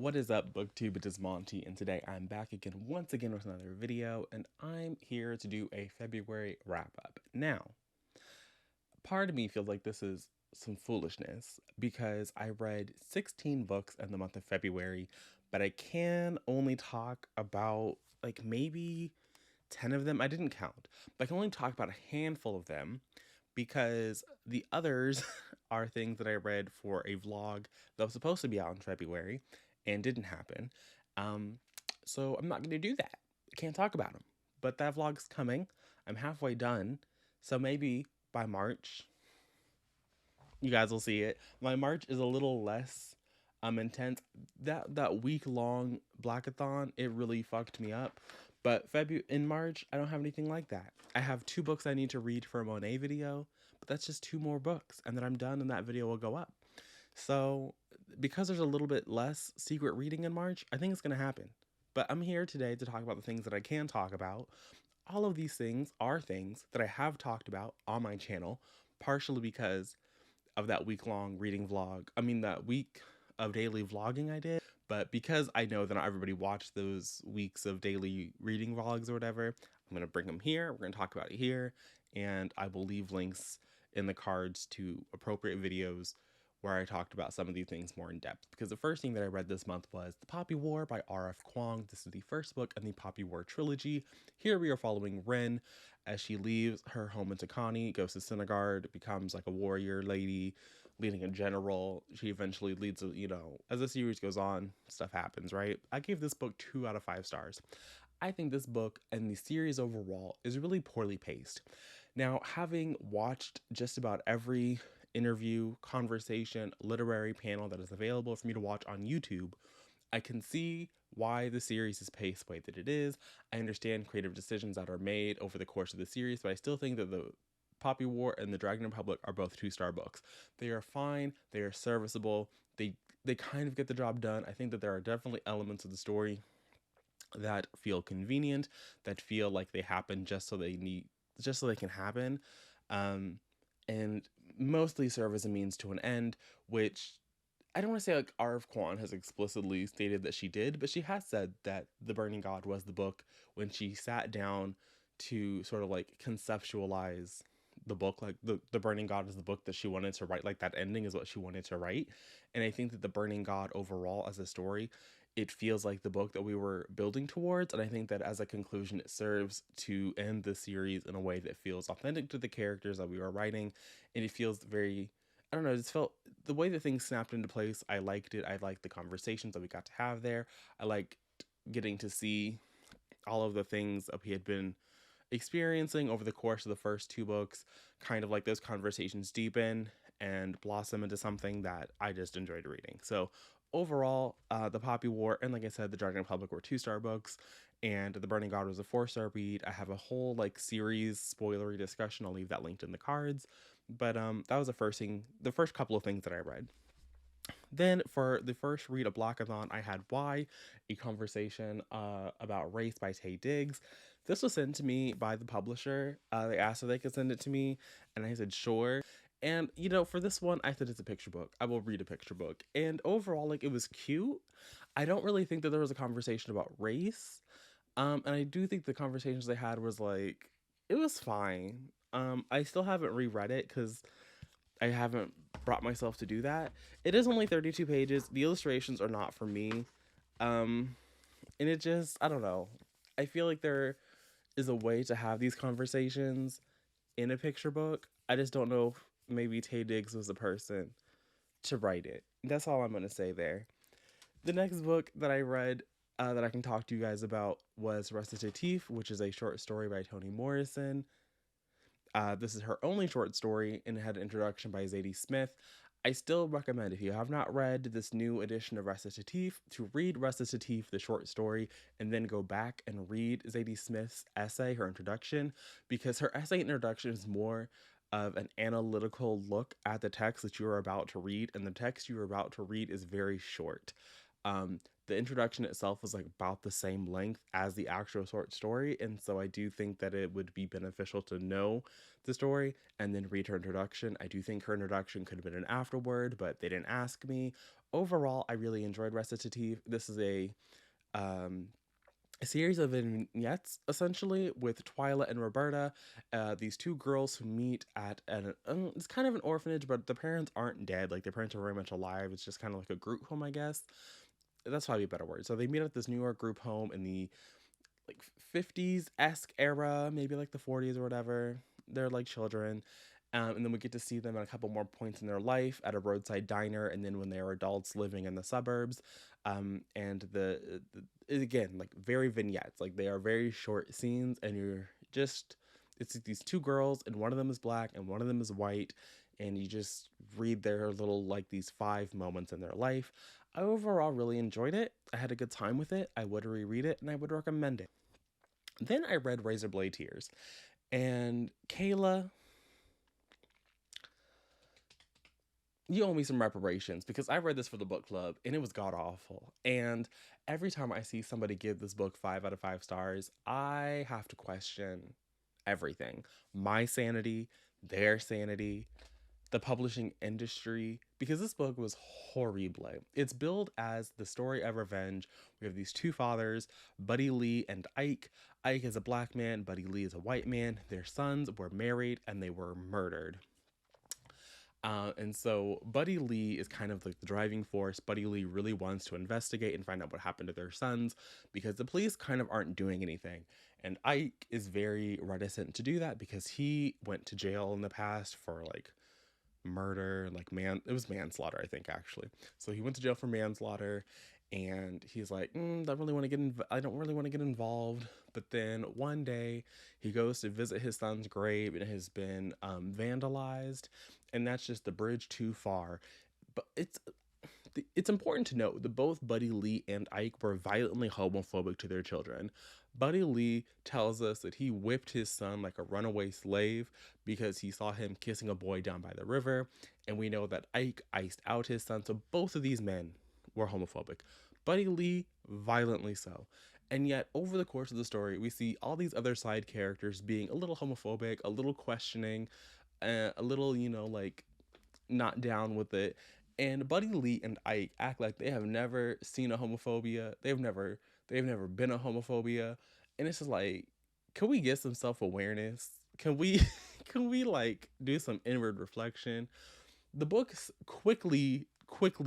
What is up, booktube? It is Monty, and today I'm back again once again with another video, and I'm here to do a February wrap-up. Now, part of me feels like this is some foolishness because I read 16 books in the month of February, but I can only talk about like maybe 10 of them. I didn't count, but I can only talk about a handful of them because the others are things that I read for a vlog that was supposed to be out in February and didn't happen. Um, so I'm not going to do that. I can't talk about them. But that vlog's coming. I'm halfway done. So maybe by March, you guys will see it. My March is a little less intense. That week long blackathon, it really fucked me up. But February in March, I don't have anything like that. I have 2 books I need to read for a Monet video, but that's just 2 more books, and then I'm done, and that video will go up. So because there's a little bit less secret reading in March, I think it's gonna happen. But I'm here today to talk about the things that I can talk about. All of these things are things that I have talked about on my channel, partially because of that week-long reading vlog. I mean, that week of daily vlogging I did. But because I know that not everybody watched those weeks of daily reading vlogs or whatever, I'm going to bring them here. We're going to talk about it here. And I will leave links in the cards to appropriate videos where I talked about some of these things more in depth. Because the first thing that I read this month was The Poppy War by R.F. Kuang. This is the first book in the Poppy War trilogy. Here we are following Ren as she leaves her home in Takani, goes to Sinigard, becomes like a warrior lady, leading a general. She eventually leads, as the series goes on, stuff happens, right? I gave this book 2 out of 5 stars. I think this book and the series overall is really poorly paced. Now, having watched just about every interview, conversation, literary panel that is available for me to watch on YouTube, I can see why the series is paced the way that it is. I understand creative decisions that are made over the course of the series, but I still think that the Poppy War and the Dragon Republic are both 2-star books. They are fine, they are serviceable, they kind of get the job done. I think that there are definitely elements of the story that feel convenient, that feel like they happen just so they can happen. And mostly serve as a means to an end, which I don't want to say like R.F. Kuang has explicitly stated that she did, but she has said that The Burning God was the book when she sat down to sort of like conceptualize the book. Like the Burning God is the book that she wanted to write. Like that ending is what she wanted to write. And I think that The Burning God overall as a story, it feels like the book that we were building towards. And I think that as a conclusion, it serves to end the series in a way that feels authentic to the characters that we were writing. And it feels very, I don't know, it just felt the way that things snapped into place. I liked it. I liked the conversations that we got to have there. I liked getting to see all of the things that we had been experiencing over the course of the first 2 books, kind of like those conversations deepen and blossom into something that I just enjoyed reading. So overall, The Poppy War and, like I said, The Dragon Republic were 2-star books, and The Burning God was a 4-star read. I have a whole like series spoilery discussion. I'll leave that linked in the cards. But that was the first couple of things that I read. Then for the first read of Blockathon, I had Why, a conversation about race by Taye Diggs. This was sent to me by the publisher. They asked if they could send it to me, and I said sure. And for this one, I said it's a picture book. I will read a picture book. And overall, like, it was cute. I don't really think that there was a conversation about race. And I do think the conversations they had was like, it was fine. I still haven't reread it because I haven't brought myself to do that. It is only 32 pages. The illustrations are not for me. And it just, I don't know. I feel like there is a way to have these conversations in a picture book. I just don't know if maybe Taye Diggs was the person to write it. That's all I'm going to say there. The next book that I read that I can talk to you guys about was Recitative, which is a short story by Toni Morrison. This is her only short story, and it had an introduction by Zadie Smith. I still recommend, if you have not read this new edition of Recitative, to read Recitative, the short story, and then go back and read Zadie Smith's essay, her introduction, because her essay introduction is more of an analytical look at the text that you are about to read, and the text you are about to read is very short. the introduction itself was like about the same length as the actual short story, and so I do think that it would be beneficial to know the story and then read her introduction. I do think her introduction could have been an afterword, but they didn't ask me. Overall, I really enjoyed Recitative. This is um, a series of vignettes essentially with Twyla and Roberta, these two girls who meet at an it's kind of an orphanage, but the parents aren't dead. Like their parents are very much alive. It's just kind of like a group home, I guess. That's probably a better word. So they meet at this New York group home in the like 50s esque era, maybe like the 40s or whatever. They're like children. And then we get to see them at a couple more points in their life at a roadside diner, and then when they are adults living in the suburbs. And again, like very vignettes, like they are very short scenes, and you're just, it's these two girls, and one of them is black and one of them is white, and you just read their little, like these 5 moments in their life. I overall really enjoyed it. I had a good time with it. I would reread it and I would recommend it. Then I read Razorblade Tears. And Kayla, you owe me some reparations because I read this for the book club and it was god awful. And every time I see somebody give this book 5 out of 5 stars, I have to question everything: my sanity, their sanity, the publishing industry, because this book was horrible. It's billed as the story of revenge. We have these two fathers, Buddy Lee and Ike. Ike is a black man, Buddy Lee is a white man. Their sons were married and they were murdered. And so Buddy Lee is kind of like the driving force. Buddy Lee really wants to investigate and find out what happened to their sons because the police kind of aren't doing anything. And Ike is very reticent to do that because he went to jail in the past for like murder, like it was manslaughter, I think, actually. So he went to jail for manslaughter, and he's like, I don't really want to get involved. But then one day he goes to visit his son's grave, and it has been vandalized, and that's just the bridge too far. But it's important to note that both Buddy Lee and Ike were violently homophobic to their children. Buddy Lee tells us that he whipped his son like a runaway slave because he saw him kissing a boy down by the river. And we know that Ike iced out his son. So both of these men were homophobic. Buddy Lee, violently so. And yet, over the course of the story, we see all these other side characters being a little homophobic, a little questioning, a little, like not down with it. And Buddy Lee and Ike act like they have never seen a homophobia. They've never been a homophobia. And it's just like, can we get some self-awareness? Can we can we like do some inward reflection? The book quickly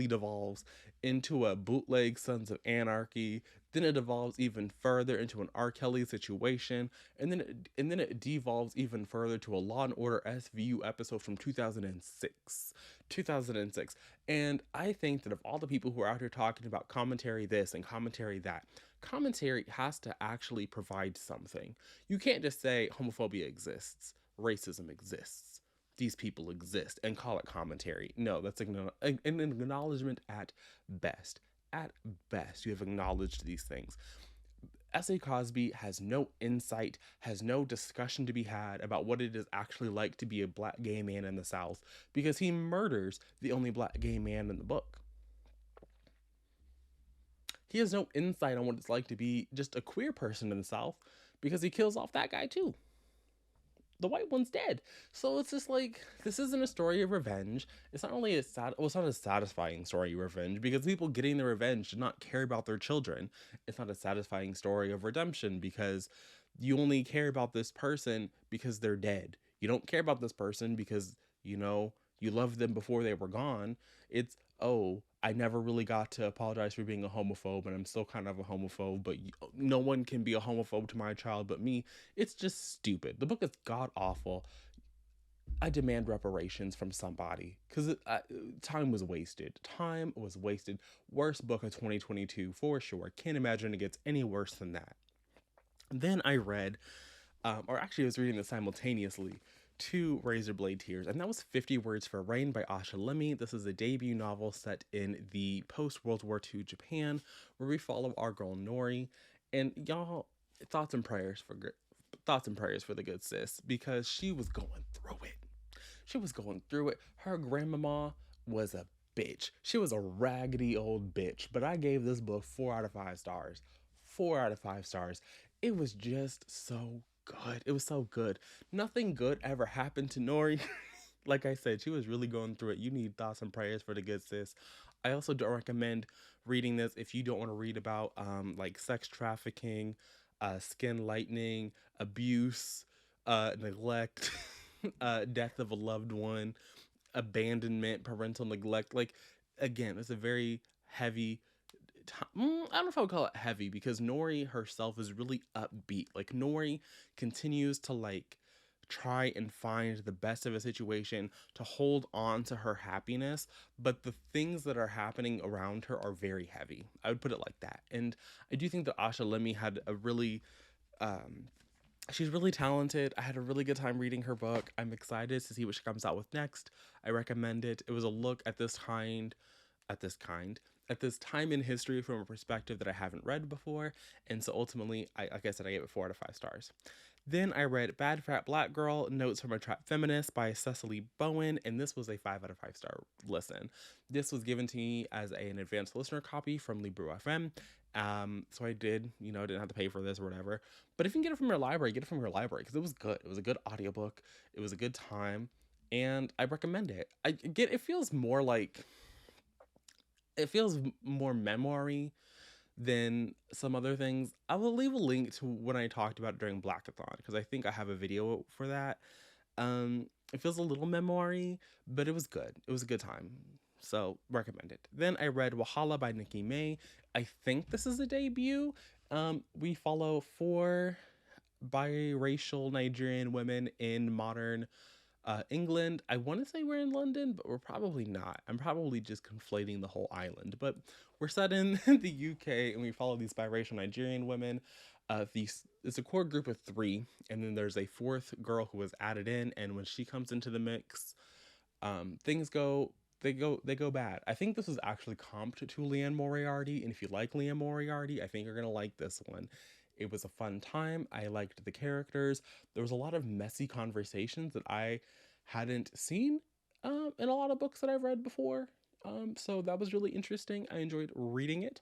devolves into a bootleg Sons of Anarchy. Then it devolves even further into an R. Kelly situation, and then it devolves even further to a Law and Order SVU episode from 2006. 2006. And I think that of all the people who are out here talking about commentary this and commentary that, commentary has to actually provide something. You can't just say homophobia exists, racism exists, these people exist, and call it commentary. No, that's an acknowledgement at best. At best, you have acknowledged these things. S.A. Cosby has no insight, has no discussion to be had about what it is actually like to be a black gay man in the South because he murders the only black gay man in the book. He has no insight on what it's like to be just a queer person in the South because he kills off that guy too. The white one's dead. So it's just like, this isn't a story of revenge. It's not only it's not a satisfying story of revenge because people getting the revenge do not care about their children. It's not a satisfying story of redemption because you only care about this person because they're dead. You don't care about this person because, you loved them before they were gone. It's, oh, I never really got to apologize for being a homophobe, and I'm still kind of a homophobe, but no one can be a homophobe to my child but me. It's just stupid. The book is god awful. I demand reparations from somebody because time was wasted. Time was wasted. Worst book of 2022 for sure. Can't imagine it gets any worse than that. Then I read, or actually I was reading this simultaneously to Razorblade Tears, and that was 50 Words for Rain by Asha Lemi. This is a debut novel set in the post-World War II Japan, where we follow our girl Nori. And y'all, thoughts and prayers for the good sis, because she was going through it. She was going through it. Her grandmama was a bitch. She was a raggedy old bitch. But I gave this book 4 out of 5 stars. 4 out of 5 stars. It was just so good. It was so good. Nothing good ever happened to Nori. Like I said, she was really going through it. You need thoughts and prayers for the good sis. I also don't recommend reading this if you don't want to read about like sex trafficking, skin lightening, abuse, neglect, death of a loved one, abandonment, parental neglect. Like, again, it's a very heavy. I don't know if I would call it heavy because Nori herself is really upbeat. Like Nori continues to like try and find the best of a situation to hold on to her happiness, but the things that are happening around her are very heavy. I would put it like that. And I do think that Asha Lemi had a really um she's really talented. I had a really good time reading her book. I'm excited to see what she comes out with next. I recommend it. It was a look at this time in history from a perspective that I haven't read before. And so ultimately, like I said, I gave it 4 out of 5 stars. Then I read Bad Fat Black Girl, Notes from a Trapped Feminist by Cecily Bowen, and this was a 5 out of 5 star listen. This was given to me as an advanced listener copy from Libro FM. So I did, didn't have to pay for this or whatever. But if you can get it from your library, get it from your library because it was good. It was a good audiobook. It was a good time, and I recommend it. It feels more memory than some other things. I will leave a link to when I talked about it during Blackathon because I think I have a video for that. It feels a little memory, but it was good. It was a good time. So recommend it. Then I read Wahala by Nikki May. I think this is a debut. We follow 4 biracial Nigerian women in modern England. I want to say we're in London, but we're probably not. I'm probably just conflating the whole island. But we're set in the UK, and we follow these biracial Nigerian women. It's a core group of 3, and then there's a 4th girl who was added in. And when she comes into the mix, things go they go bad. I think this was actually comped to Leanne Moriarty, and if you like Leanne Moriarty, I think you're gonna like this one. It was a fun time. I liked the characters. There was a lot of messy conversations that I hadn't seen in a lot of books that I've read before. So that was really interesting. I enjoyed reading it.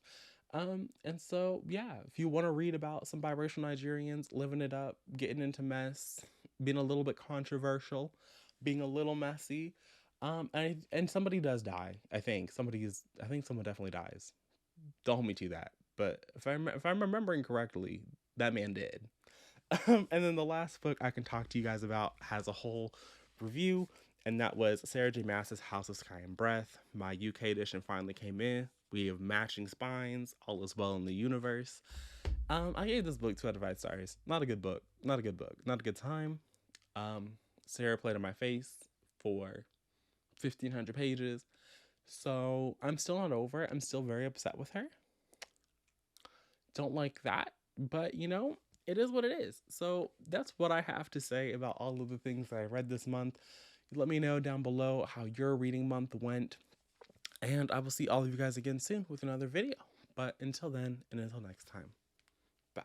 And so, yeah, if you want to read about some biracial Nigerians living it up, getting into mess, being a little bit controversial, being a little messy, and somebody does die. I think someone definitely dies. Don't hold me to that. But if I'm remembering correctly, that man did. And then the last book I can talk to you guys about has a whole review, and that was Sarah J. Maas's House of Sky and Breath. My UK edition finally came in. We have matching spines. All is well in the universe. I gave this book 2 out of 5 stars. Not a good book. Not a good book. Not a good time. Sarah played in my face for 1,500 pages. So I'm still not over it. I'm still very upset with her. Don't like that. But, it is what it is. So that's what I have to say about all of the things that I read this month. Let me know down below how your reading month went. And I will see all of you guys again soon with another video. But until then, and until next time, bye.